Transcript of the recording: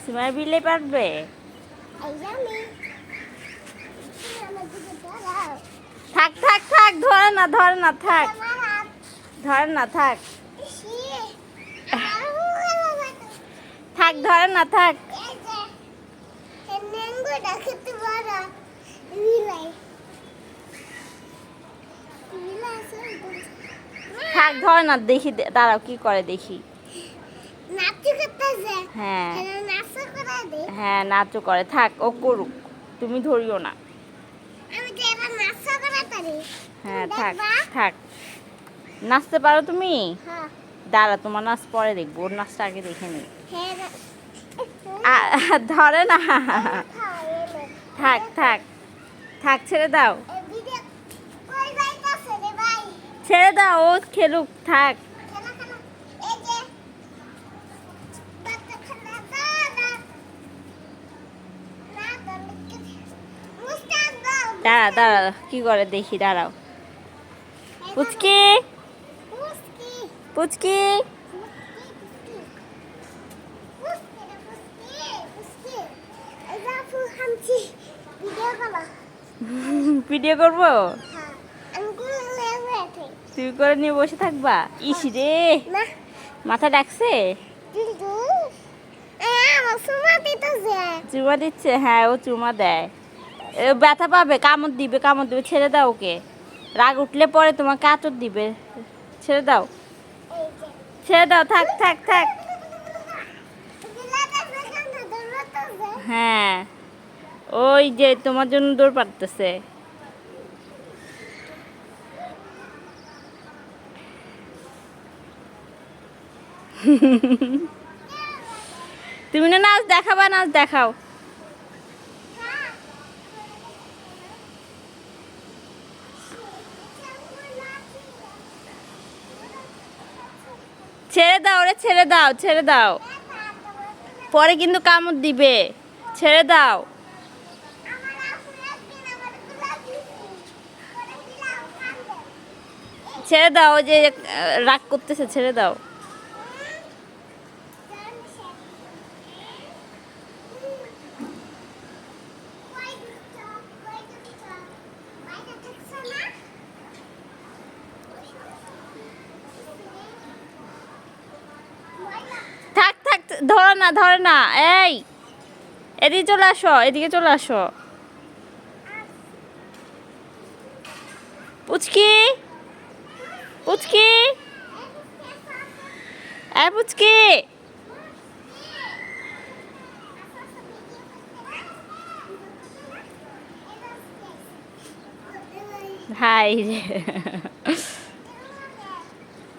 সুমাইয়া বিলে পারবে? থাক থাক থাক, ধরে না থাক, ধরে না থাক, থাক ধরে না থাক, থাক ধরে না, দেখি দাঁড়াও কি করে দেখি। হ্যাঁ হ্যাঁ, নাচও করে, থাক ও করুক, তুমি ধরিও না। হ্যাঁ থাক থাক, নাচতে পারো তুমি? দাঁড়া, তোমার নাচ পরে দেখবো, ওর নাচটা আগে দেখে নি। ধরে না, থাক থাক থাক, ছেড়ে দাও, ছেড়ে দাও, ও খেলুক, থাক। দাঁড়া দাঁড়া, কি করে দেখি, দাঁড়াও। পুচকি পুচকি, ভিডিও করবো? তুমি করে নিয়ে বসে থাকবা? ইস রে, মাথা ডাকছে, চুমা দিচ্ছে। হ্যাঁ, ও চুমা দেয়, ব্যথা পাবে, কামড় দিবে, ছেড়ে দাও ওকে, রাগ উঠলে পরে তোমাকে আঁচড় দিবে, ছেড়ে দাও, ছেড়ে দাও, থাক থাক থাক। হ্যাঁ, ওই যে তোমার জন্য দৌড় পাড়তেছে। তুমি না নাচ দেখাবা, নাচ দেখাও। ছেড়ে দাও রে, ছেড়ে দাও, ছেড়ে দাও, পরে কিন্তু কামড় দিবে, ছেড়ে দাও। ছেড়ে দাও, ওই যে রাগ করতেছে, ছেড়ে দাও। থাক থাক, ধরে না, এই এদিকে চলে আসো, এদিকে চলে আসো। পুচকি পুচকি, এই পুচকি, হাই রে।